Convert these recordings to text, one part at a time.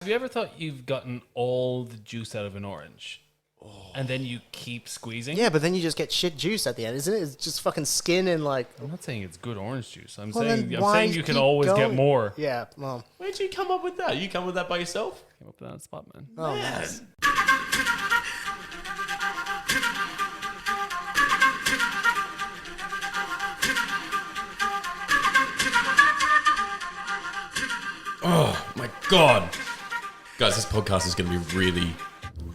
Have you ever thought you've gotten all the juice out of an orange? And then you keep squeezing? Yeah, but then you just get shit juice at the end, isn't it? It's just fucking skin and like... I'm not saying it's good orange juice. I'm Well, saying then why you can keep always get going? more. Yeah, well... Where'd you come up with that? You come with that by yourself? Came up with that spot, man. Oh, Man. nice. Oh my god. Guys, this podcast is going to be really,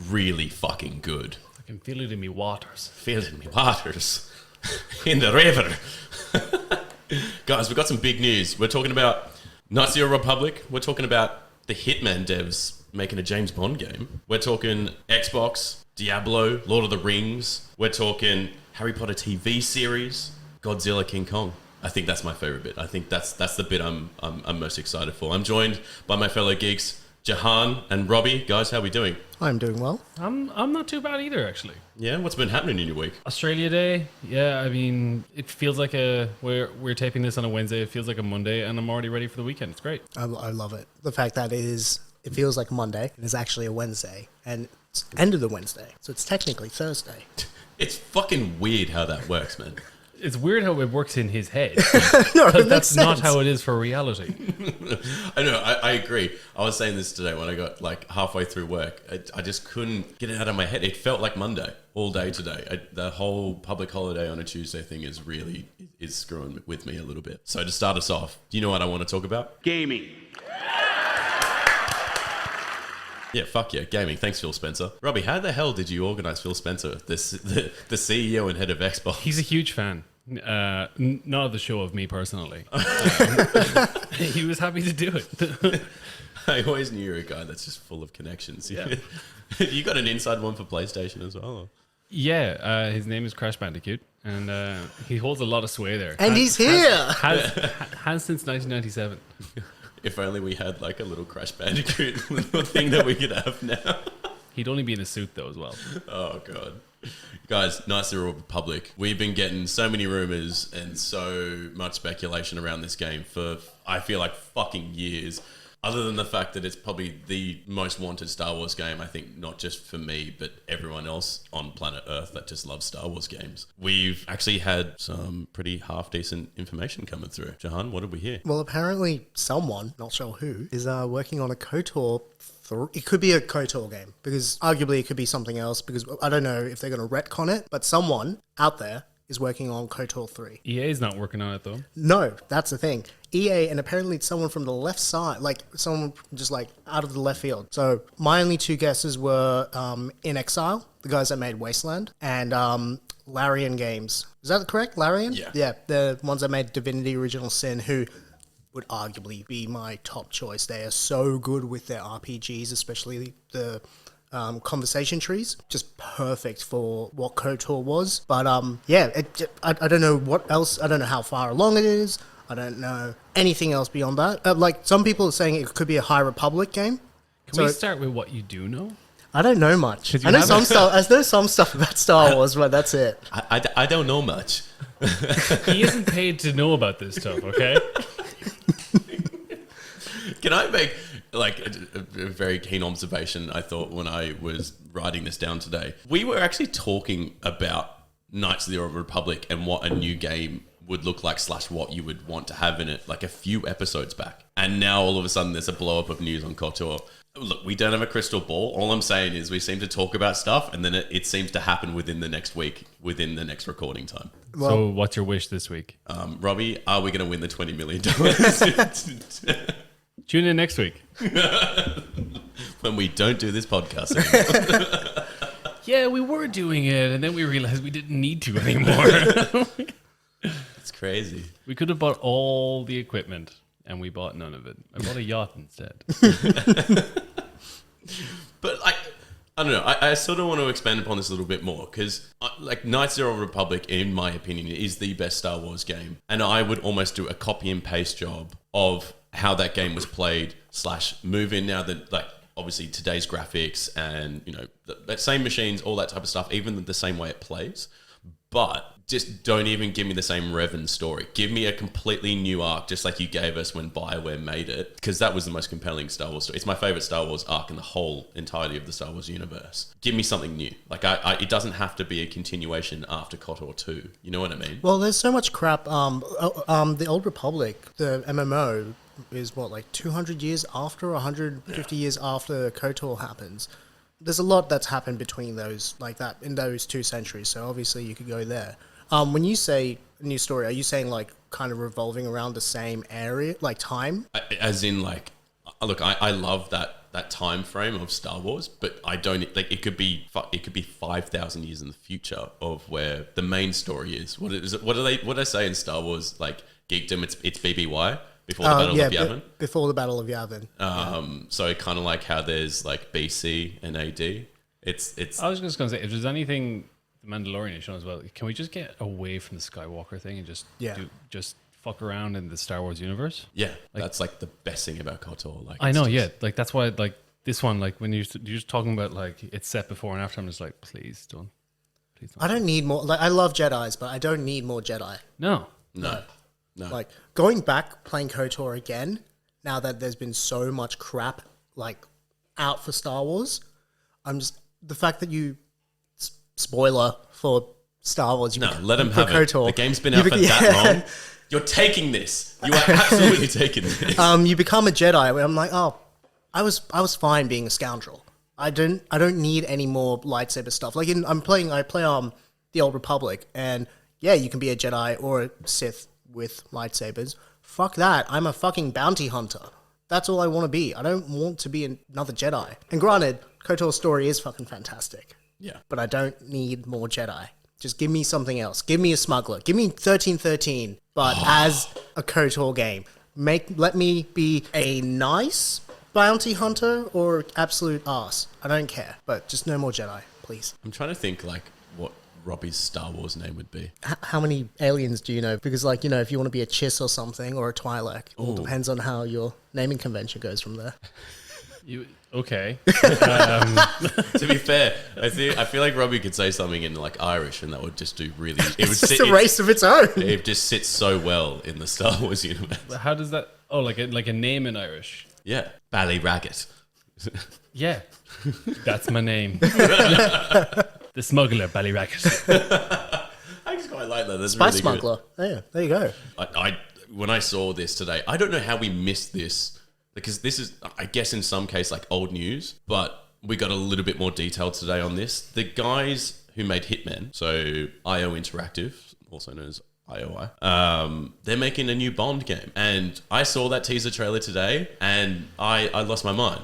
really fucking good. I can feel it in me waters. Feel it in me waters. In the river. Guys, we've got some big news. We're talking about Knights of the Republic. We're talking about the Hitman devs making a James Bond game. We're talking Xbox, Diablo, Lord of the Rings. We're talking Harry Potter TV series, Godzilla King Kong. I think that's my favorite bit. I think that's the bit I'm most excited for. I'm joined by my fellow geeks, Jahan and Robbie. Guys, how are we doing? I'm doing well. I'm not too bad either, actually. Yeah, what's been happening in your week? Australia Day. Yeah, I mean, it feels like we're taping this on a Wednesday. It feels like a Monday, and I'm already ready for the weekend. It's great. I love it. The fact that it feels like Monday, and it's actually a Wednesday, and it's the end of the Wednesday, so it's technically Thursday. It's fucking weird how that works, man. It's weird how it works in his head. No, Because that's not how it is for reality. I know, I agree. I was saying this today when I got like halfway through work. I just couldn't get it out of my head. It felt like Monday all day today. The whole public holiday on a Tuesday thing is screwing with me a little bit. So to start us off, do you know what I want to talk about? Gaming. Yeah, fuck yeah, gaming. Thanks, Phil Spencer. Robbie, how the hell did you organise Phil Spencer, the CEO and head of Xbox? He's a huge fan. Not of the show, of me personally. He was happy to do it. I always knew you were a guy that's just full of connections. Yeah. You got an inside one for PlayStation as well? Yeah, his name is Crash Bandicoot, and he holds a lot of sway there. And he's here! Has since 1997. If only we had like a little Crash Bandicoot little thing that we could have now. He'd only be in a suit though as well. Oh god. Guys, Knights of the Republic. We've been getting so many rumors and so much speculation around this game for, I feel like, fucking years. Other than the fact that it's probably the most wanted Star Wars game, I think, not just for me, but everyone else on planet Earth that just loves Star Wars games. We've actually had some pretty half-decent information coming through. Jahan, what did we hear? Well, apparently someone, not sure who, is working on a KOTOR. It could be a KOTOR game, because arguably it could be something else, because I don't know if they're going to retcon it, but someone out there is working on KOTOR 3. EA's not working on it though. No, that's the thing. EA, and apparently it's someone from the left side, like someone just like out of the left field. So my only two guesses were In Exile, the guys that made Wasteland, and Larian Games. Is that correct? Larian? Yeah. Yeah, the ones that made Divinity Original Sin, who would arguably be my top choice. They are so good with their RPGs, especially the conversation trees. Just perfect for what KOTOR was. But yeah, I don't know what else. I don't know how far along it is. I don't know anything else beyond that. Like some people are saying it could be a High Republic game. Can we start with what you do know? I don't know much. I know some stuff. I know some stuff about Star Wars, but that's it. I don't know much. He isn't paid to know about this stuff, okay? Can I make like a very keen observation? I thought when I was writing this down today, we were actually talking about Knights of the Republic and what a new game would look like / what you would want to have in it like a few episodes back. And now all of a sudden there's a blow up of news on KOTOR. Look, we don't have a crystal ball. All I'm saying is we seem to talk about stuff and then it seems to happen within the next week, within the next recording time. Well, So what's your wish this week? Robbie, are we going to win the $20 million? Tune in next week. When we don't do this podcast anymore. Yeah, we were doing it, and then we realized we didn't need to anymore. It's crazy. We could have bought all the equipment, and we bought none of it. I bought a yacht instead. But like, I don't know. I sort of want to expand upon this a little bit more because, like, Knights of the Republic, in my opinion, is the best Star Wars game, and I would almost do a copy and paste job of how that game was played / move in now that like obviously today's graphics and you know the same machines, all that type of stuff, even the same way it plays. But just don't even give me the same Revan story. Give me a completely new arc, just like you gave us when BioWare made it, because that was the most compelling Star Wars story. It's my favorite Star Wars arc in the whole entirety of the Star Wars universe. Give me something new. Like, it doesn't have to be a continuation after KOTOR 2. You know what I mean? Well, there's so much crap. The Old Republic, the MMO, is what, like 200 years after, 150 years after KOTOR happens. There's a lot that's happened between those, like that, in those 2 centuries. So obviously you could go there. When you say new story, are you saying like kind of revolving around the same area, like time? As in, like, look, I love that time frame of Star Wars, but I don't like it could be 5,000 years in the future of where the main story is. What do they say in Star Wars? Like geekdom, it's BBY before the Battle of Yavin. Before the Battle of Yavin. So kind of like how there's like BC and AD. It's. I was just going to say, if there's anything the Mandalorian has shown as well, can we just get away from the Skywalker thing and just fuck around in the Star Wars universe? Yeah, that's like the best thing about KOTOR. Like, I know, yeah. Like that's why, like this one, like when you're just talking about like it's set before and after, I'm just like, please don't. I don't need more. Like I love Jedis, but I don't need more Jedi. No. Like going back playing KOTOR again, now that there's been so much crap like out for Star Wars, I'm just the fact that you spoiler for Star Wars. Let them have it. The game's been out for that long. You're taking this. You are absolutely taking this. You become a Jedi. Where I'm like, oh, I was fine being a scoundrel. I don't need any more lightsaber stuff. Like I play the Old Republic, and yeah, you can be a Jedi or a Sith with lightsabers. Fuck that. I'm a fucking bounty hunter. That's all I want to be. I don't want to be another Jedi. And granted, KOTOR's story is fucking fantastic. Yeah. But I don't need more Jedi. Just give me something else. Give me a smuggler. Give me 1313, but as a KOTOR game. Let me be a nice bounty hunter or absolute ass. I don't care. But just no more Jedi, please. I'm trying to think like what Robbie's Star Wars name would be. How many aliens do you know? Because like, if you want to be a Chiss or something or a Twi'lek, it all depends on how your naming convention goes from there. Okay. To be fair, I feel like Robbie could say something in like Irish, and that would just do really. It's just a race of its own. It just sits so well in the Star Wars universe. How does that? Oh, like a name in Irish. Yeah, Ballyraggett. Yeah, that's my name. The smuggler, Ballyraggett. I just quite like that. That's Spice really smuggler. Good. Yeah, there you go. I when I saw this today, I don't know how we missed this. Because this is, I guess, in some case, like old news, but we got a little bit more detail today on this. The guys who made Hitman, so IO Interactive, also known as IOI, they're making a new Bond game. And I saw that teaser trailer today, and I lost my mind.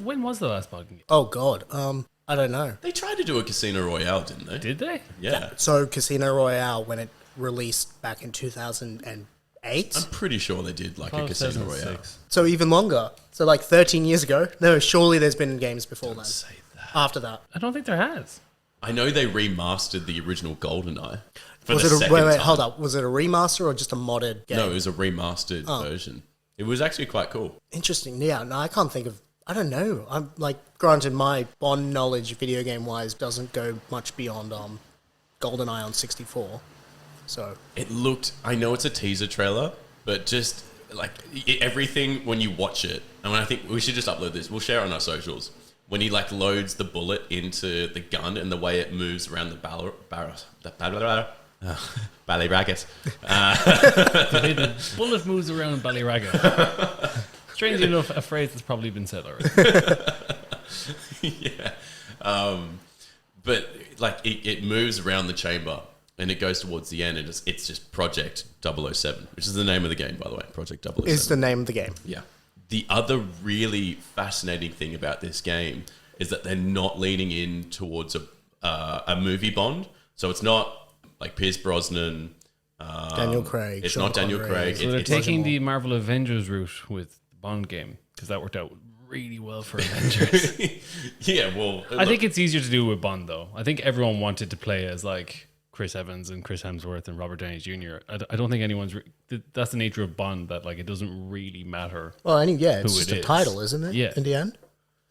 When was the last Bond game? Oh, God. I don't know. They tried to do a Casino Royale, didn't they? Did they? Yeah. So Casino Royale, when it released back in 2008? I'm pretty sure they did like a Casino Royale. So even longer. So like 13 years ago. No, surely there's been games before that. Say that. After that. I don't think there has. I know they remastered the original GoldenEye. Wait, hold up. Was it a remaster or just a modded game? No, it was a remastered version. It was actually quite cool. Interesting. Yeah, no, I can't think of... I don't know. I'm like, granted, my Bond knowledge, video game-wise, doesn't go much beyond GoldenEye on 64. So it looked, I know it's a teaser trailer, but just like everything when you watch it, and when I think we should just upload this, we'll share it on our socials. When he like loads the bullet into the gun and the way it moves around the Ballyraggett. The bullet moves around Ballyraggett. Strangely enough, a phrase that's probably been said already. Yeah. But like it moves around the chamber. And it goes towards the end, and it's just Project 007, which is the name of the game, by the way. Project 007 is the name of the game. Yeah. The other really fascinating thing about this game is that they're not leaning in towards a movie Bond. So it's not like Pierce Brosnan, Daniel Craig. It's not Daniel Craig. So they're taking the Marvel Avengers route with the Bond game because that worked out really well for Avengers. Yeah, well, I think it's easier to do with Bond though. I think everyone wanted to play as like Chris Evans and Chris Hemsworth and Robert Downey Jr. I don't think anyone's... that's the nature of Bond, that like it doesn't really matter. Well, it's just a title, isn't it? Yeah. In the end?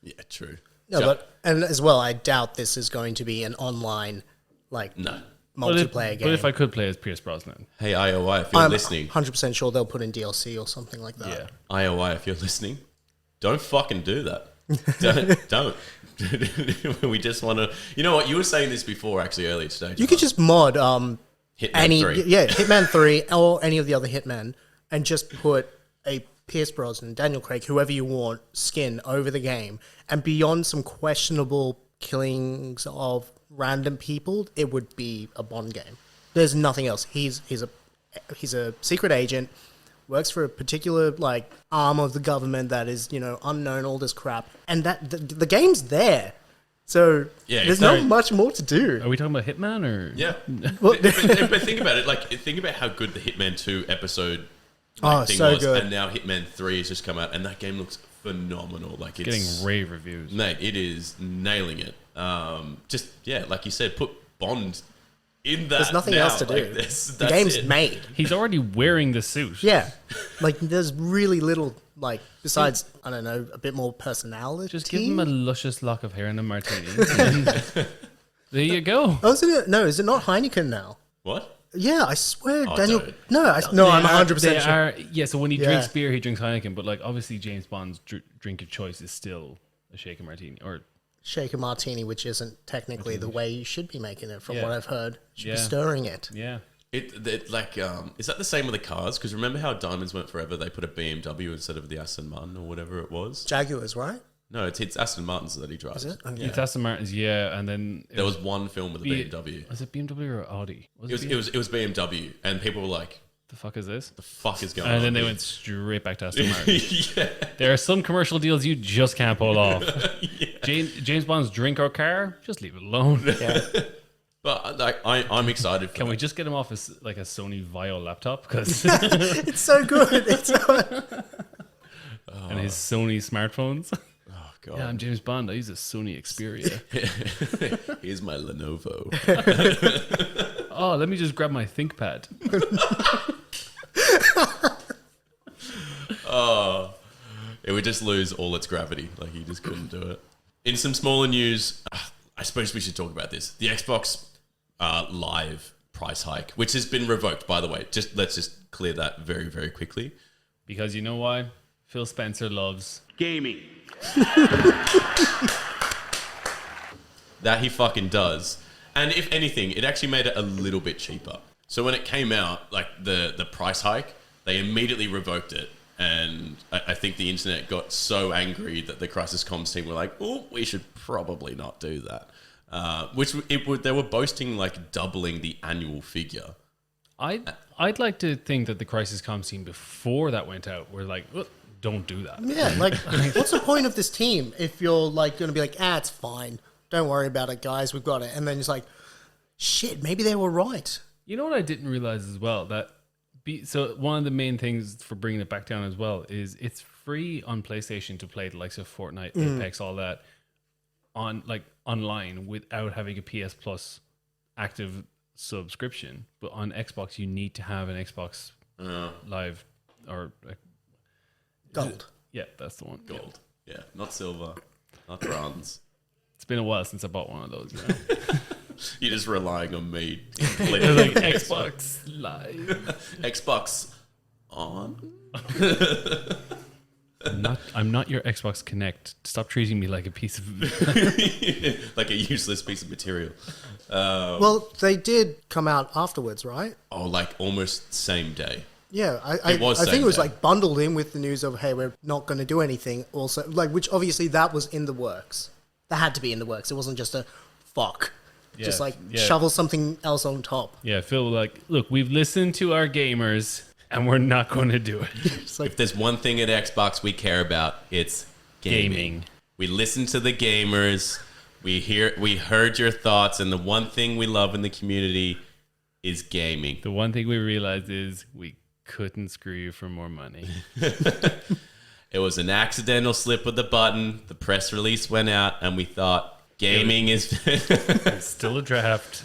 Yeah, true. No, and as well, I doubt this is going to be an online, like... No. multiplayer game. But if I could play as Pierce Brosnan, Hey, IOI, if you're I'm listening, 100% sure they'll put in DLC or something like that. yeah. IOI, if you're listening, don't fucking do that. Don't. We just want to. You know what? You were saying this before, actually, earlier today. You could just mod Hitman any 3. Hitman 3 or any of the other Hitmen and just put a Pierce Brosnan, Daniel Craig, whoever you want, skin over the game, and beyond some questionable killings of random people, it would be a Bond game. There's nothing else. He's a secret agent, works for a particular arm of the government that is unknown, all this crap, and that the game's there. So there's not much more to do. Are we talking about Hitman or? Yeah. But think about it. Think about how good the Hitman 2 episode thing so was, good. and now Hitman 3 has just come out, and that game looks phenomenal. Like it's Getting rave reviews. mate, it is nailing it. Like you said, put Bond in that. There's nothing now. else to do. Like, The game's it. made. He's already wearing the suit. Yeah. There's really little, besides, I don't know, a bit more personality. Just give him a luscious lock of hair and a martini. And there you go. Oh, is it not Heineken now? What? Yeah, I swear, Oh, Daniel. don't. I'm 100% sure. Yeah, so when he Yeah. drinks beer, he drinks Heineken. But obviously, James Bond's drink of choice is still a shaken martini. Or Shaker martini, which isn't technically the way you should be making it, from Yeah. what I've heard. You should Yeah. be stirring it. yeah, Is that the same with the cars? Because remember how Diamonds went forever? They put a BMW instead of the Aston Martin or whatever it was. Jaguars, right? No, it's Aston Martins that he drives. Is it? Okay. it's Aston Martin's. Yeah, and then There was one film with a BMW. Was it BMW or Audi? It was BMW, and people were like, The fuck is this? "The fuck is going on?" And then they here?" went straight back to Aston Martin. yeah. There are some commercial deals you just can't pull off. James Bond's drink or car, just leave it alone. Yeah. But I'm excited for Can we that. just get him off a Sony Vio laptop? Because It's so good. and his Sony smartphones. Oh god. Yeah, I'm James Bond. I use a Sony Xperia. Here's my Lenovo. Oh, let me just grab my ThinkPad. It would just lose all its gravity. Like you just couldn't do it. In some smaller news, I suppose we should talk about this. The Xbox Live price hike, which has been revoked, by the way. Let's just clear that very, very quickly. Because you know why? Phil Spencer loves Gaming. That he fucking does. And if anything, it actually made it a little bit cheaper. So when it came out, the price hike, they immediately revoked it. And I think the internet got so angry that the Crisis Comms team were like, "Oh, we should probably not do that." They were boasting doubling the annual figure. I'd like to think that the Crisis Comms team before that went out were like, "Oh, don't do that." Yeah, what's the point of this team if you're going to be like, it's fine. Don't worry about it, guys. We've got it. And then it's like, shit, maybe they were right. You know what I didn't realize as well? So one of the main things for bringing it back down as well is it's free on PlayStation to play the likes of Fortnite, Apex, all that on online without having a PS Plus active subscription. But on Xbox, you need to have an Xbox Live or Gold. yeah, that's the one. Gold. Yeah, not silver, not bronze. It's been a while since I bought one of those. You know? You're just relying on me. They're like Xbox Live. Xbox on? I'm not your Xbox Connect. Stop treating me like a piece of. Like a useless piece of material. Well, they did come out afterwards, right? Oh, almost same day. Yeah, I It was think it was same day. bundled in with the news of, hey, we're not going to do anything. Also, which obviously that was in the works. That had to be in the works. It wasn't just a fuck. Just Yeah. shovel something else on top. Yeah, Phil, look, we've listened to our gamers and we're not going to do it. It's like, If there's one thing at Xbox we care about, it's gaming. We listen to the gamers. We heard your thoughts, and the one thing we love in the community is gaming. The one thing we realized is we couldn't screw you for more money. It was an accidental slip of the button. The press release went out, and we thought gaming is. It's still a draft.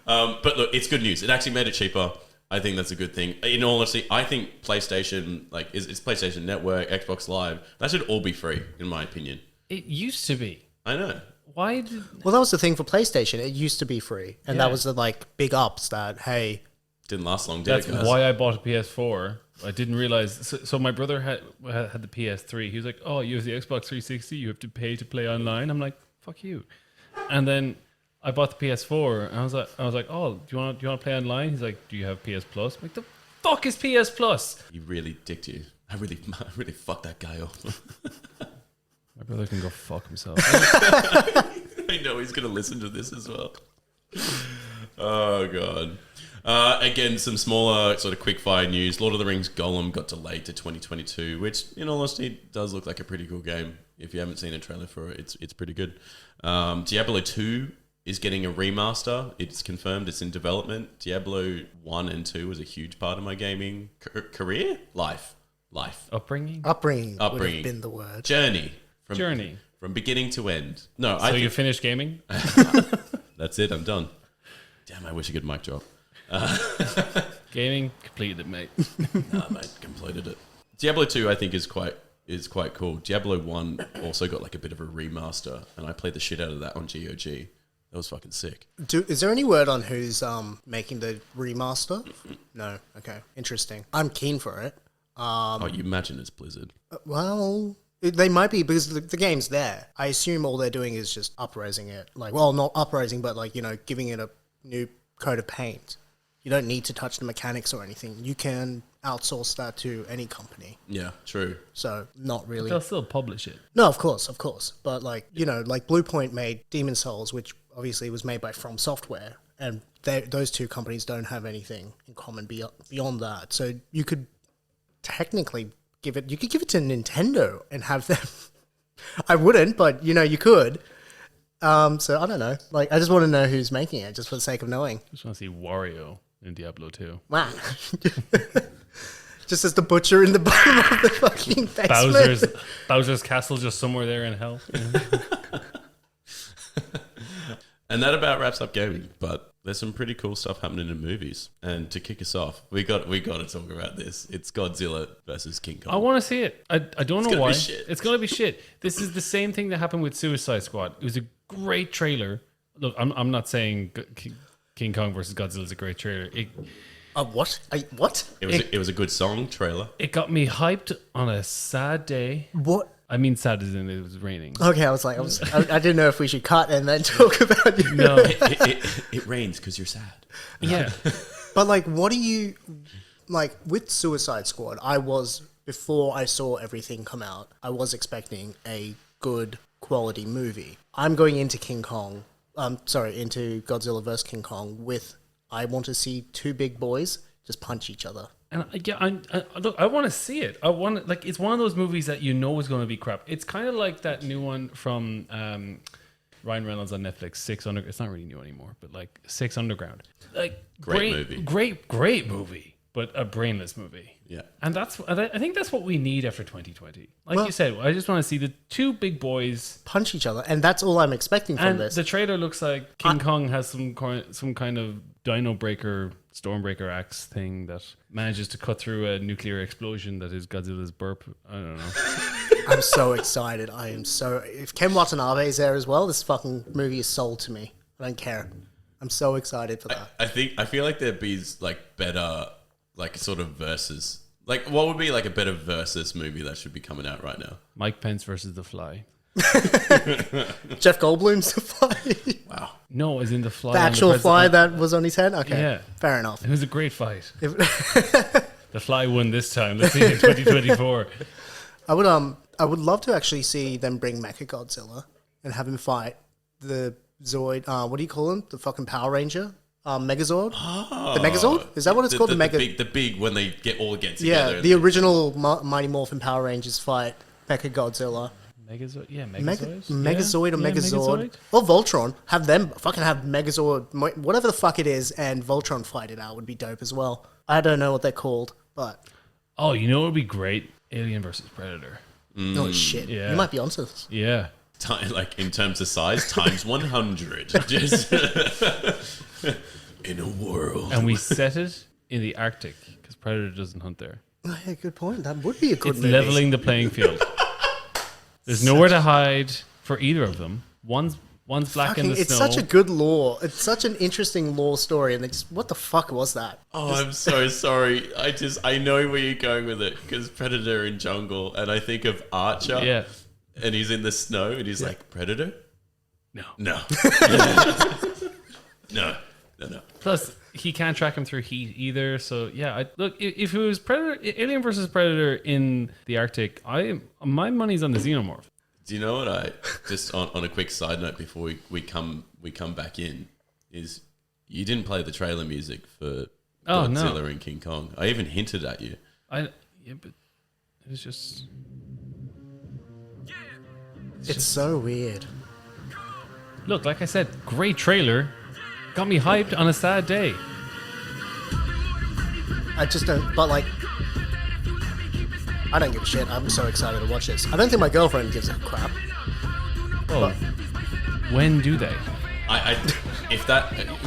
But look, it's good news. It actually made it cheaper. I think that's a good thing. In all honesty, I think PlayStation, it's PlayStation Network, Xbox Live. That should all be free, in my opinion. It used to be. I know. why did... Well, that was the thing for PlayStation. It used to be free. And Yeah. that was the like big ups that, hey, Didn't last long, did That's it, guys? why I bought a PS4. I didn't realize. So my brother had the PS3. He was like, "Oh, you have the Xbox 360. You have to pay to play online." I'm like, "Fuck you." And then I bought the PS4. And I was like, "Oh, do you want to play online?" He's like, "Do you have PS Plus?" I'm like, "The fuck is PS Plus?" He really dicked you. I really fucked that guy up. My brother can go fuck himself. I know he's going to listen to this as well. Oh, God. Again, some smaller sort of quick-fire news. Lord of the Rings Gollum got delayed to 2022, which, in all honesty, does look like a pretty cool game. If you haven't seen a trailer for it, it's pretty good. Diablo 2 is getting a remaster. It's confirmed. It's in development. Diablo 1 and 2 was a huge part of my gaming career. Life. Upbringing. upbringing would have been the word. Journey. Journey. From beginning to end. No, So you finished gaming? That's it. I'm done. Damn, I wish I could mic drop. Gaming completed, mate. Nah, mate, completed it. Diablo 2, I think, is quite cool. Diablo 1 also got like a bit of a remaster, and I played the shit out of that on GOG. That was fucking sick. Is there any word on who's making the remaster? No. Okay. Interesting. I'm keen for it. Oh, you imagine it's Blizzard. Well, they might be because the game's there. I assume all they're doing is just upraising it. Like, well, not upraising, but like, giving it a new coat of paint. You don't need to touch the mechanics or anything. You can outsource that to any company. Yeah, true. So not really. They'll still publish it. No, of course. But like, like Bluepoint made Demon Souls, which obviously was made by From Software. And those two companies don't have anything in common beyond that. So you could technically give it to Nintendo and have them. I wouldn't, but you could. So I don't know. Like, I just want to know who's making it, just for the sake of knowing. Just want to see Wario in Diablo 2. Wow. Just as the butcher in the bottom of the fucking basement. Bowser's castle just somewhere there in hell. And that about wraps up gaming. But there's some pretty cool stuff happening in movies. And to kick us off, we got to talk about this. It's Godzilla versus King Kong. I want to see it. I don't know why. It's going to be shit. This is the same thing that happened with Suicide Squad. It was a great trailer. Look, I'm not saying King Kong versus Godzilla is a great trailer. What? What? It was a good song trailer. It got me hyped on a sad day. What? I mean, sad as in it was raining. Okay, I was like, I didn't know if we should cut and then talk about you. No, It rains because you're sad. yeah. But like, what do you like with Suicide Squad? Before I saw everything come out, I was expecting a good quality movie. I'm going into into Godzilla vs. King Kong I want to see two big boys just punch each other. And look, I want to see it. It's one of those movies that is going to be crap. It's kind of like that new one from Ryan Reynolds on Netflix, Six Under. It's not really new anymore, but like Six Underground. Like Great movie. Great movie, but a brainless movie. Yeah. And I think that's what we need after 2020. Like you said, I just want to see the two big boys punch each other, and that's all I'm expecting from and this. The trailer looks like King Kong has some kind of Dino Breaker, Stormbreaker axe thing that manages to cut through a nuclear explosion that is Godzilla's burp. I don't know. I'm so excited. If Ken Watanabe is there as well, this fucking movie is sold to me. I don't care. I'm so excited for that. I feel like there'd be like better, like sort of versus. Like, what would be like a better versus movie that should be coming out right now? Mike Pence versus The Fly. Jeff Goldblum's The Fly. Wow. No, as in The Fly. The actual fly that was on his head? Okay. Yeah. Fair enough. It was a great fight. The Fly won this time. Let's see in 2024. I would love to actually see them bring Mechagodzilla and have him fight the Zoid. What do you call him? The fucking Power Ranger? Megazord? The Megazord? Is that what it's called? The big when they all get together. Yeah, the original Mighty Morphin Power Rangers fight Mechagodzilla. Megazord? Yeah, Megazord or Yeah, Megazord. Or Voltron. Have Megazord, whatever the fuck it is, and Voltron fight it out would be dope as well. I don't know what they're called, but... Oh, you know what would be great? Alien versus Predator. Oh, shit. Yeah. You might be onto this. Yeah. Like in terms of size, times 100. Just in a world. And we set it in the Arctic because Predator doesn't hunt there. Oh, yeah, good point. That would be a good It's movie. leveling the playing field. There's nowhere to hide for either of them. One's One's black in the It's snow. such a good lore. It's such an interesting lore story, and it's what the fuck was that? Oh, I'm so sorry. I know where you're going with it because Predator in Jungle, and I think of Archer. Yeah. And he's in the snow, and he's like, Predator? No. No. No. Plus, he can't track him through heat either. So yeah, look, if it was Predator, Alien versus Predator in the Arctic, my money's on the Xenomorph. Do you know what I just on a quick side note before we come back in is you didn't play the trailer music for Godzilla and King Kong. I even hinted at you. But it was just. It's so weird. Look, like I said, great trailer. Got me hyped on a sad day. I just don't. But like, I don't give a shit. I'm so excited to watch this. I don't think my girlfriend gives a crap. Oh, when do they?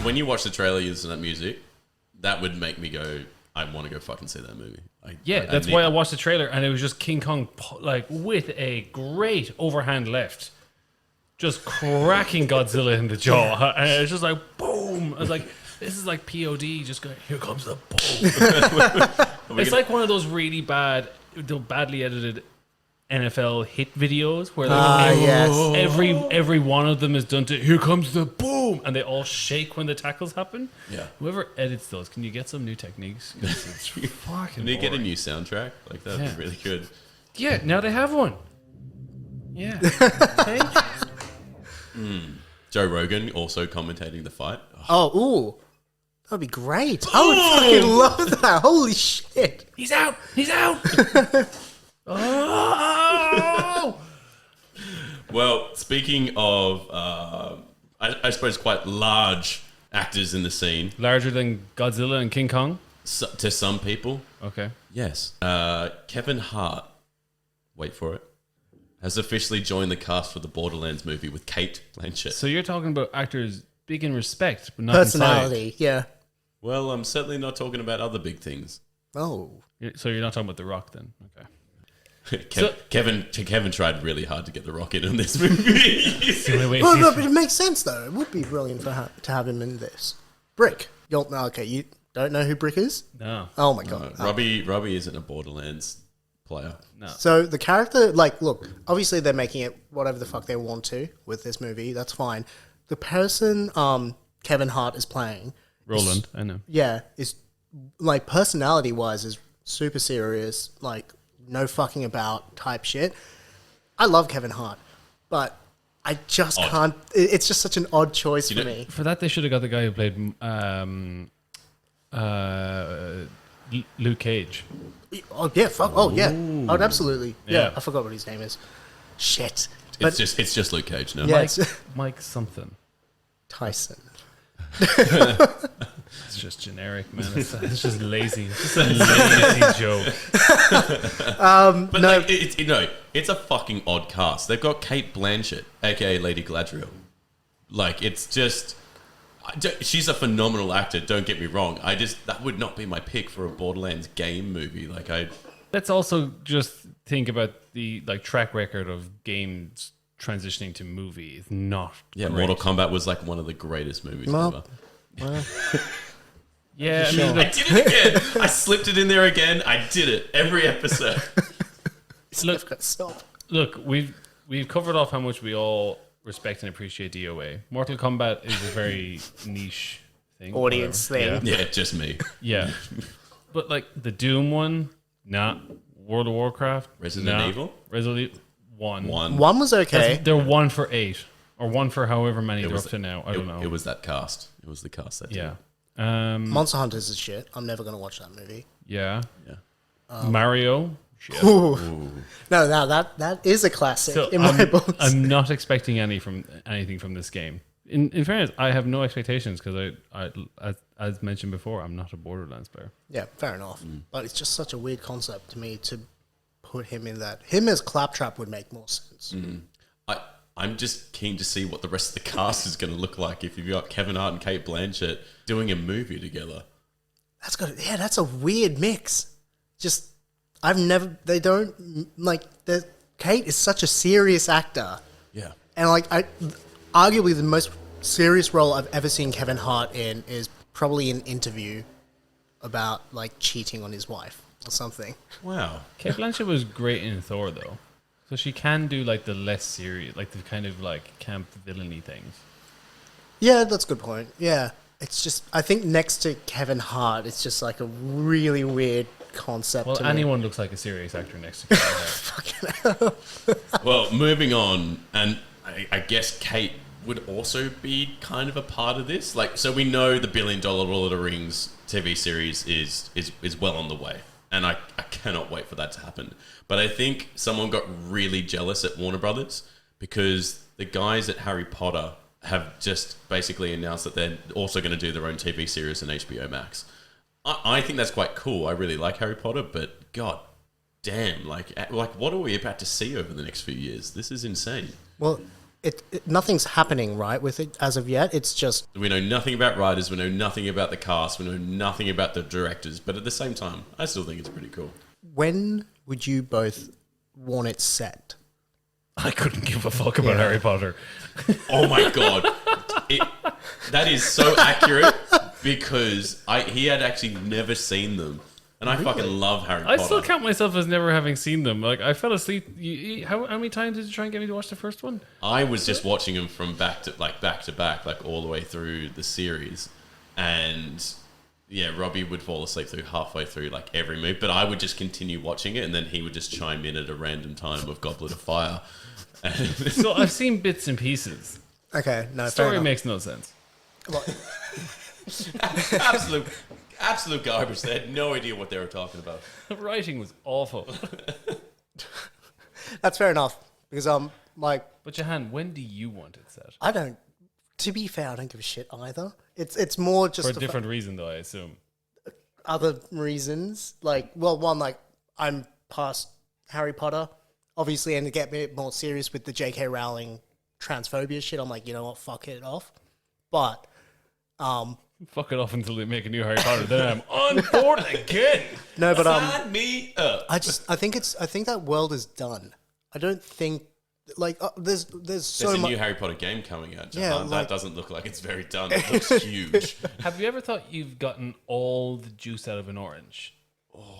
When you watch the trailer using that music, that would make me go, I want to go fucking see that movie. That's why I watched the trailer, and it was just King Kong like with a great overhand left, just cracking Godzilla in the jaw, and it's just like boom. I was like, this is like POD, just going, here comes the boom. It's like one of those really badly edited NFL hit videos where every one of them is done to here comes the boom, and they all shake when the tackles happen. Yeah. Whoever edits those, can you get some new techniques? 'Cause it's fucking Can they get a boring. new soundtrack? Like that'd be really good. Yeah, now they have one. Yeah. Joe Rogan also commentating the fight. Oh, ooh. That'd be great. I would fucking love that. Holy shit. He's out. He's out. Oh! Well, speaking of, I suppose quite large actors in the scene Larger than Godzilla and King Kong? to some people. Okay. Yes. Kevin Hart, wait for it, has officially joined the cast for the Borderlands movie with Kate Blanchett. So you're talking about actors big in respect, but not Personality, yeah. Well, I'm certainly not talking about other big things. Oh. inside. So you're not talking about The Rock then? Okay. Kevin tried really hard to get the Rock in this movie. Well, no, but it makes sense, though. It would be brilliant to have him in this. Brick. Okay, you don't know who Brick is? No. Oh, my God. Robbie isn't a Borderlands player. No. So the character, like, look, obviously they're making it whatever the fuck they want to with this movie. That's fine. The person Kevin Hart is playing, Roland, I know. is like personality-wise is super serious, like no fucking about type shit. I love Kevin Hart, but I just can't. It's just such an odd choice for me. For that, they should have got the guy who played Luke Cage. Oh yeah, fuck. Oh yeah. Oh, absolutely. Yeah. Yeah. I forgot what his name is. Shit. It's just Luke Cage now. Yeah, Mike, it's Mike something. Tyson. It's just generic, man. It's just lazy. It's just a lazy joke. But No. like, it's a fucking odd cast. They've got Kate Blanchett, aka Lady Galadriel. Like, it's just, she's a phenomenal actor. Don't get me wrong. That would not be my pick for a Borderlands game movie. Let's also just think about the track record of games transitioning to movie. It's not. Yeah, great. Mortal Kombat was like one of the greatest movies Well, ever. Yeah, I Sure. mean, I did it again. I slipped it in there again. I did it every episode. it's never gonna stop. look, we've covered off how much we all respect and appreciate DOA. Mortal Kombat is a very niche thing. Audience whatever. thing. Yeah, just me. Yeah. But like the Doom one, nah. World of Warcraft, Resident nah. Evil? Resident 1. One was okay. They're 1 for 8. Or 1 for however many they're was- up to now. I don't know. It was that cast. It was the cast that did yeah. it. Monster Hunters is shit. I'm never gonna watch that movie. Yeah. Yeah. Mario. Shit. No, that is a classic So in my books. I'm not expecting anything from this game. In fairness, I have no expectations because I as mentioned before, I'm not a Borderlands player. Yeah, fair enough. But it's just such a weird concept to me to put him in that. Him as Claptrap would make more sense. I'm just keen to see what the rest of the cast is going to look like if you've got Kevin Hart and Kate Blanchett doing a movie together. That's a weird mix. Just, Kate is such a serious actor. Yeah. And like, arguably the most serious role I've ever seen Kevin Hart in is probably an interview about like cheating on his wife or something. Wow. Kate Blanchett was great in Thor though, so she can do like the less serious, like the kind of like camp villainy things. Yeah, that's a good point. Yeah, it's just I think next to Kevin Hart, it's just like a really weird concept. Well, to anyone looks like a serious actor next to Kevin Hart. Well, moving on, and I guess Kate would also be kind of a part of this. Like, so we know the $1 billion Lord of the Rings TV series is well on the way, and I cannot wait for that to happen. But I think someone got really jealous at Warner Brothers because the guys at Harry Potter have just basically announced that they're also going to do their own TV series on HBO Max. I think that's quite cool. I really like Harry Potter, but god damn, like what are we about to see over the next few years? This is insane. Well, nothing's happening right with it as of yet. It's just We know nothing about writers, we know nothing about the cast, we know nothing about the directors, but at the same time, I still think it's pretty cool. when would you both want it set? I couldn't give a fuck about Harry Potter. Oh my god. That is so accurate because he had actually never seen them. And I fucking love Harry I Potter. still count myself as never having seen them. Like I fell asleep. How many times did you try and get me to watch the first one? I was just watching them from back to back, like all the way through the series. And yeah, Robbie would fall asleep halfway through like every move, but I would just continue watching it and then he would just chime in at a random time with Goblet of Fire. So I've seen bits and pieces. Okay, no, The fair story enough. makes no sense. Well, Absolute garbage. They had no idea what they were talking about. The writing was awful. that's fair enough because like But Jahan, when do you want it set? I don't. To be fair, I don't give a shit either. It's more just For a different reason, though, I assume. other reasons. Like, well, one, like I'm past Harry Potter, obviously, and to get a bit more serious with the J.K. Rowling transphobia shit, I'm like, you know what, fuck it off. But Fuck it off until they make a new Harry Potter. Then I'm on board again. no, but Sign me up. I think that world is done. I don't think like there's so There's a much. new Harry Potter game coming out. Yeah, Jahan. like- That doesn't look like it's very done. It looks huge. Have you ever thought you've gotten all the juice out of an orange,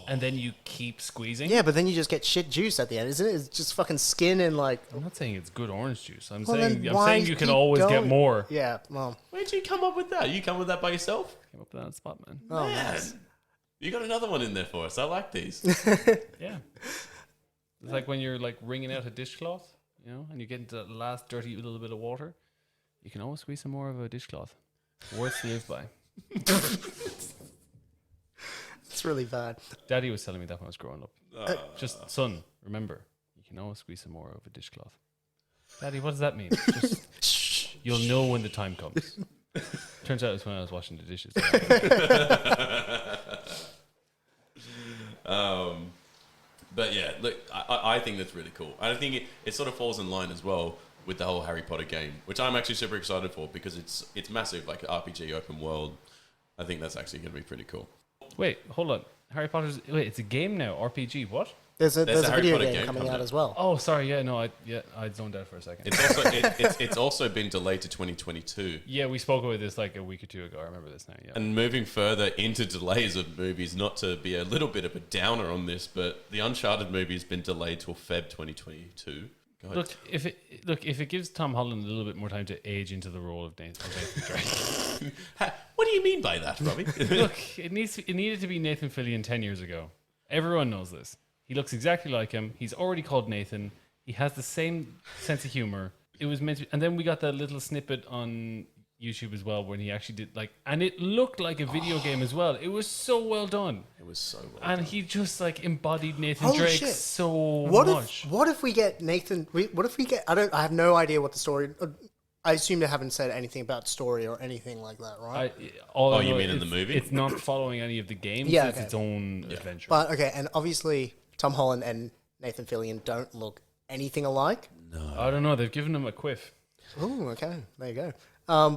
and then you keep squeezing? Yeah, but then you just get shit juice at the end, isn't it? It's just fucking skin and like. I'm not saying it's good orange juice. I'm Well, saying then I'm why saying you can keep always get going? more. Yeah, well, Where'd you come up with that? You come with that by yourself? Came up with that on the spot, man. oh, Man, nice. you got another one in there for us. I like these. Yeah. It's like when you're like wringing out a dishcloth, you know, and you get into that last dirty little bit of water. You can always squeeze some more of a dishcloth. Worth to live by. It's really bad. Daddy was telling me that when I was growing up. Just, son, remember, you can always squeeze some more of a dishcloth. Daddy, what does that mean? Just, you'll know when the time comes. Turns out it's when I was washing the dishes. But yeah, look, I think that's really cool. I think it sort of falls in line as well with the whole Harry Potter game, which I'm actually super excited for because it's massive, like an RPG open world. I think that's actually going to be pretty cool. Wait, hold on. It's a game now. RPG. What? There's a Harry video Potter game game coming coming out out. as well. Oh, sorry. Yeah, no. I zoned out for a second. It's also been delayed to 2022. Yeah, we spoke about this like a week or two ago. I remember this now. Yeah. And moving further into delays of movies, not to be a little bit of a downer on this, but the Uncharted movie has been delayed till Feb 2022. God. Look, if it gives Tom Holland a little bit more time to age into the role of Nathan Drake. What do you mean by that, Robbie? Look, it needed to be Nathan Fillion 10 years ago. Everyone knows this. He looks exactly like him. He's already called Nathan. He has the same sense of humor. It was meant to, and then we got that little snippet on YouTube as well when he actually did and it looked like a video game as well. It was so well done. It was so well And done. he just like embodied Nathan Holy Drake shit. so What much. if we get Nathan? What if we get? I have no idea what the story. I assume they haven't said anything about story or anything like that, right? Oh, I you know mean in the it's- movie? It's not following any of the games. Yeah, It's okay. its own adventure. But okay, and obviously Tom Holland and Nathan Fillion don't look anything alike. I don't know. They've given him a quiff. Oh, okay, there you go.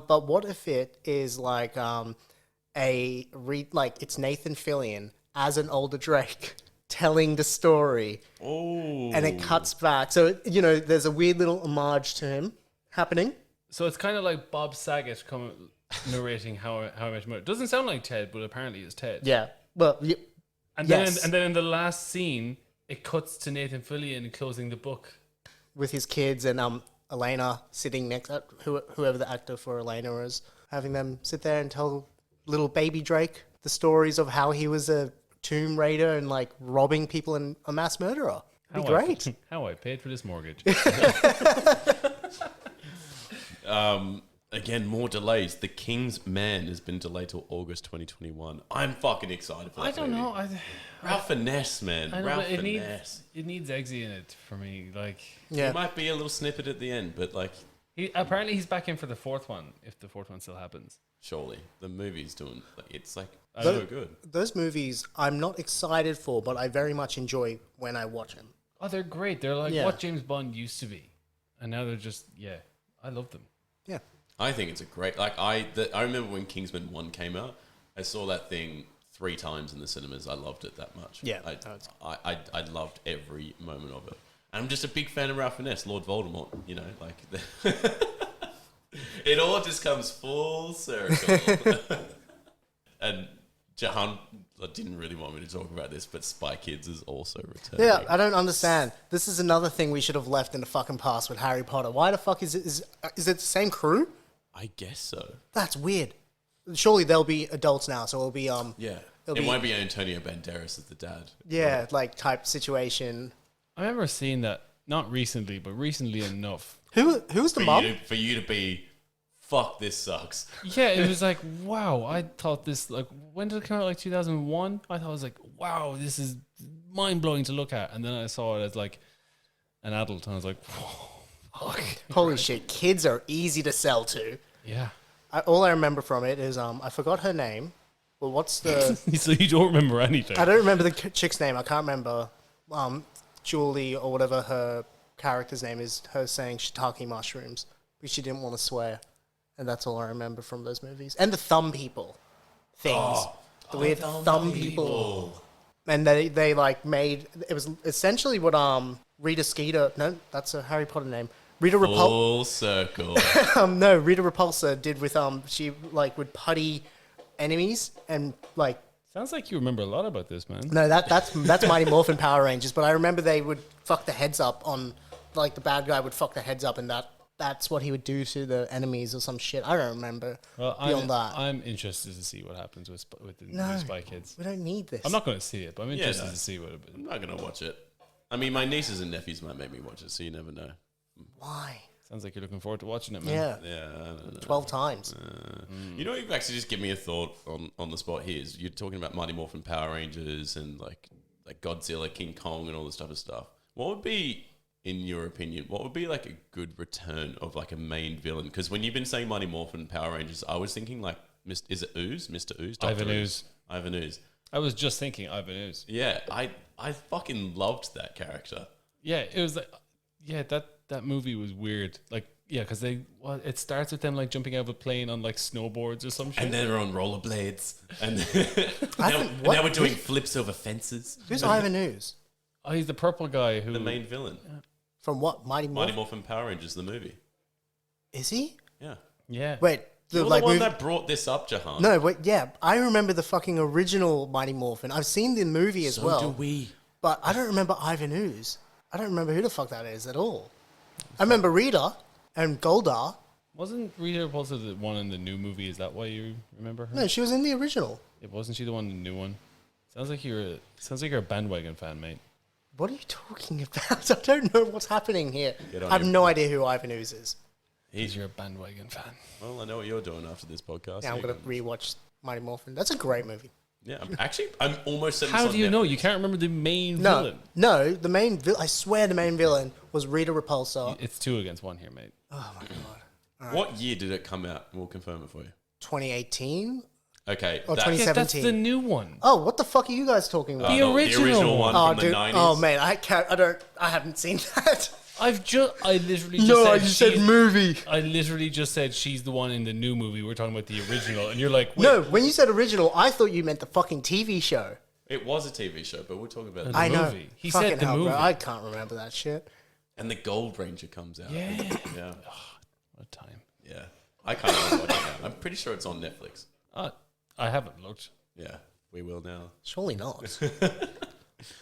But what if it is like it's Nathan Fillion as an older Drake telling the story, Oh. and it cuts back. So there's a weird little homage to him happening. So it's kind of like Bob Saget narrating How I Met Your Mother. Doesn't sound like Ted, but apparently it's Ted. Yeah. Well, And yes. then in the last scene, it cuts to Nathan Fillion closing the book. With his kids and Elena sitting next to whoever the actor for Elena is, having them sit there and tell little baby Drake the stories of how he was a tomb raider and like robbing people and a mass murderer. It'd be great. How I paid for this mortgage. Again, more delays. The King's Man has been delayed till August 2021. I'm fucking excited for that. I don't know. Ralph Finesse, man. I know, Ralph but it Finesse. needs Eggsy in it for me. Like, Yeah. There might be a little snippet at the end, but like, apparently he's back in for the fourth one, if the fourth one still happens. surely the movie's doing. It's like Those- so good. Those movies I'm not excited for, but I very much enjoy when I watch them. Oh, they're great. They're like Yeah. what James Bond used to be, and now they're just I love them. Yeah. I think it's a great. Like I remember when Kingsman 1 came out. I saw that thing 3 times in the cinemas. I loved it that much. Yeah. I loved every moment of it. And I'm just a big fan of Ralph Finesse, Lord Voldemort. You know, like it all just comes full circle. And Jahan didn't really want me to talk about this, but Spy Kids is also returning. Yeah, I don't understand. This is another thing we should have left in the fucking past with Harry Potter. Why the fuck is it the same crew? I guess so. That's weird. Surely they'll be adults now, so it'll be Yeah. It'll It be- won't be Antonio Banderas as the dad. yeah, like type situation. I remember seeing that not recently, but recently enough. Who's the mom? For you to be, fuck, this sucks. Yeah, it was like, wow, I thought this, like, when did it come out? Like 2001? I thought it was like, wow, this is mind blowing to look at. And then I saw it as like an adult, and I was like, whoa, fuck. Holy shit, kids are easy to sell to. Yeah. All I remember from it is I forgot her name. Well, what's the? So you don't remember anything? I don't remember the chick's name. I can't remember. Julie or whatever her character's name is. Her saying shiitake mushrooms because she didn't want to swear, and that's all I remember from those movies. And the thumb people things, the weird thumb people. And they like made it was essentially what Rita Skeeter. No, that's a Harry Potter name. Rita Full circle. No, Rita Repulsa did with she like would putty enemies and like Sounds like you remember a lot about this, man. no that's Mighty Morphin Power Rangers, but I remember they would fuck the heads up on like the bad guy would fuck the heads up and that's what he would do to the enemies or some shit. I don't remember beyond that. I'm interested to see what happens with the new Spy Kids. We don't need this. I'm not going to see it, but I'm interested no. to see what it I'm not going to watch it. I mean, my nieces and nephews might make me watch it, so you never know. Why? sounds like you're looking forward to watching it, man. Yeah, Yeah, I don't know. 12 times. You know, you've actually just given me a thought on the spot here. Is you're talking about Mighty Morphin Power Rangers and like Godzilla, King Kong, and all this type of stuff. What would be, in your opinion, what would be like a good return of like a main villain? Because when you've been saying Mighty Morphin Power Rangers, I was thinking like, is it Ooze, Mr. Ooze, Dr. Ivan Ooze. Ivan Ooze. I was just thinking Ivan Ooze. Yeah, I fucking loved that character. Yeah, it was like, yeah, that movie was weird. Like, yeah, because it starts with them like jumping out of a plane on like snowboards or some shit. And then they're on rollerblades, and What? now we're doing flips over fences. Who's Ivan Ooze? Oh, he's the purple guy who The main villain, From what? Mighty Mighty Morphin? Morphin Power Rangers, the movie. Is he? Yeah, Yeah. Wait, the you're like the one movie- that brought this up, Jahan. No, wait, yeah, I remember the fucking original Mighty Morphin. I've seen the movie as so well. do we. But I don't remember Ivan Ooze. I don't remember who the fuck that is at all. I remember Rita and Goldar. Wasn't Rita Repulsa the one in the new movie? Is that why you remember her? No, she was in the original. It wasn't she the one in the new one? Sounds like you're a bandwagon fan, mate. What are you talking about? I don't know what's happening here. Get on I have your- no idea who Ivan Ooze is. You're a bandwagon fan. Well, I know what you're doing after this podcast. Now I'm going to rewatch Mighty Morphin. That's a great movie. Yeah, I'm almost. certain How it's do on you know? Netflix. You can't remember the main No, villain. no, the main I swear the main villain was Rita Repulsa. It's 2 against 1 here, mate. Oh my god. What year did it come out? We'll confirm it for you. 2018? Okay, Or that's 2017. Yeah, that's the new one. Oh, what the fuck are you guys talking about? The no, original one Oh, from dude. the 90s. Oh, man, I haven't seen that. I literally just said movie. I literally just said she's the one in the new movie. We're talking about the original, and you're like, wait, No, when you said original, I thought you meant the fucking TV show. It was a TV show, but we're talking about The I know. movie. He Fucking said the hell, movie. Bro. I can't remember that shit. and the Gold Ranger comes out. Yeah. Yeah. What a time. Yeah. I can't remember watching that. I'm pretty sure it's on Netflix. I haven't looked. Yeah, we will now. Surely not.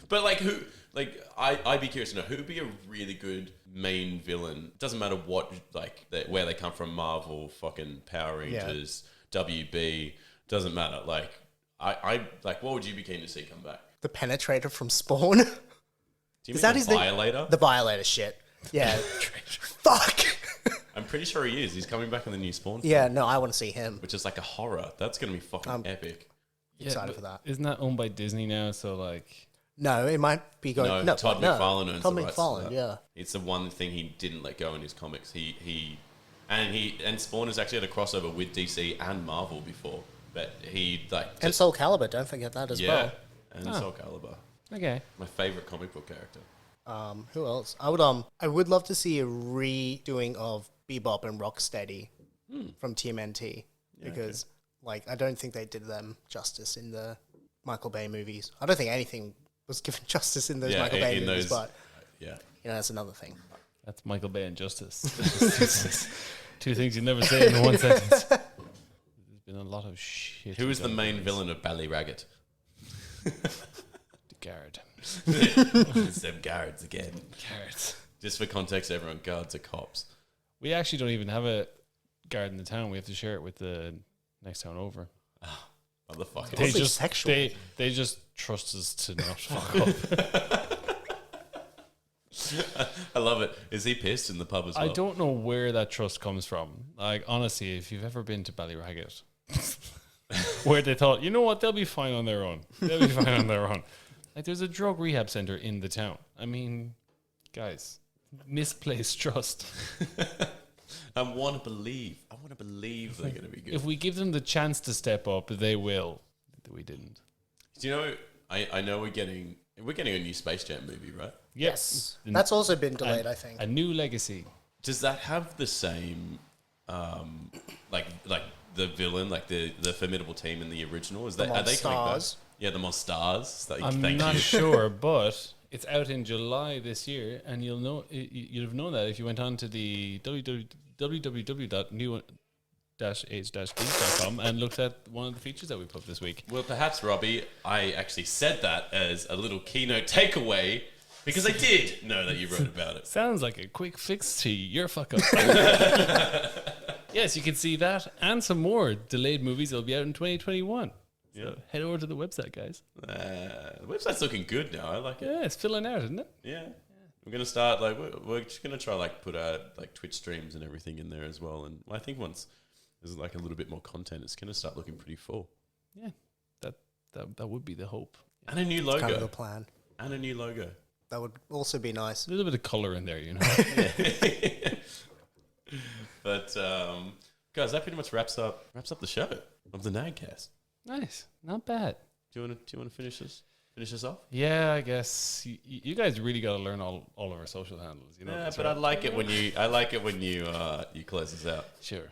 But like who? Like I'd be curious to know who would be a really good main villain. Doesn't matter what where they come from. Marvel, fucking Power Rangers, WB. Doesn't matter. Like I like. What would you be keen to see come back? The Penetrator from Spawn. Do you Is mean that his the name? Violator? The Violator shit. Yeah. Fuck. I'm pretty sure he is. He's coming back in the new Spawn film, Yeah, no, I want to see him. which is like a horror. That's gonna be fucking epic. Excited but for that. Isn't that owned by Disney now? So like, No, it might be going. No, Todd McFarlane owns Todd the rights to McFarlane, that. yeah. It's the one thing he didn't let go in his comics. And Spawn has actually had a crossover with DC and Marvel before, but he like And Soul Calibur, don't forget that as well. and Soul Calibur, okay, my favorite comic book character. Who else? I would love to see a redoing of Bebop and Rocksteady from TMNT because like I don't think they did them justice in the Michael Bay movies. I don't think anything was given justice in those Michael Bay movies, but that's another thing. that's Michael Bay and Justice. Two things you never say in one sentence. There's been a lot of shit. Who is the main villain of Ballyraggett? The guard. It's them guards again. Guards. Just for context, everyone, guards are cops. We actually don't even have a guard in the town. We have to share it with the next town over. Motherfucker. They Mostly just sexual. they just trust us to not fuck up. I love it. Is he pissed in the pub as well? I don't know where that trust comes from. Like honestly, if you've ever been to Ballyraggett, where they thought, you know what, they'll be fine on their own. They'll be fine on their own. Like there's a drug rehab center in the town. I mean, guys, misplaced trust. I want to believe they're going to be good. If we give them the chance to step up, they will. We didn't. Do you know? I know we're getting a new Space Jam movie, right? Yes. That's also been delayed, I think. A new legacy. Does that have the same, like the villain, like the formidable team in the original? Is that are they coming back? Monstars. Yeah, the Monstars. I'm not sure, but it's out in July this year, and you'll have known that if you went on to the www.new-age-geeks.com and looked at one of the features that we put this week. Well, perhaps, Robbie, I actually said that as a little keynote takeaway because I did know that you wrote about it. Sounds like a quick fix to your fuck up. Yes, you can see that and some more delayed movies that'll be out in 2021. So head over to the website, guys. The website's looking good now. I like it. Yeah, it's filling out, isn't it? Yeah. We're gonna start we're just gonna try put out Twitch streams and everything in there as well. And I think once there's a little bit more content, it's gonna start looking pretty full. Yeah, that would be the hope. And a new logo. Kind of the plan. And a new logo. That would also be nice. A little bit of color in there, you know. But guys, that pretty much wraps up the show of the Nagcast. Nice, not bad. Do you want to finish this off? Yeah, I guess you guys really got to learn all of our social handles. You know, Yeah, that's but right. I like it when you close us out. Sure.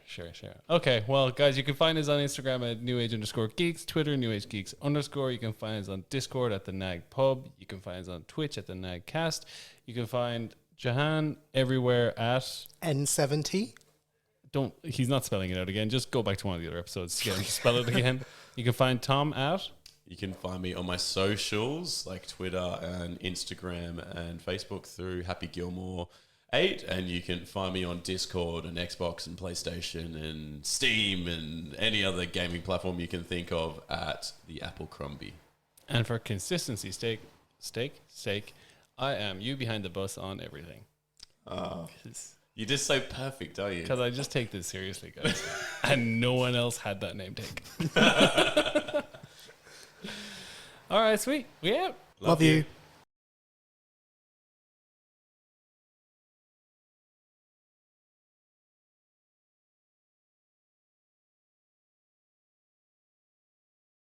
Okay, well, guys, you can find us on Instagram at newage_geeks, Twitter newaggeeks_. You can find us on Discord at the Nag Pub. You can find us on Twitch at the Nagcast. You can find Jahan everywhere at N70. He's not spelling it out again. Just go back to one of the other episodes to get him to spell it again. You can find Tom at. You can find me on my socials like Twitter and Instagram and Facebook through Happy Gilmore 8, and you can find me on Discord and Xbox and PlayStation and Steam and any other gaming platform you can think of at the Apple Crumbie. And for consistency's sake, I am you behind the bus on everything. You're just so perfect, are you? Because I just take this seriously, guys. And no one else had that name tag. All right, sweet. We out. Love you.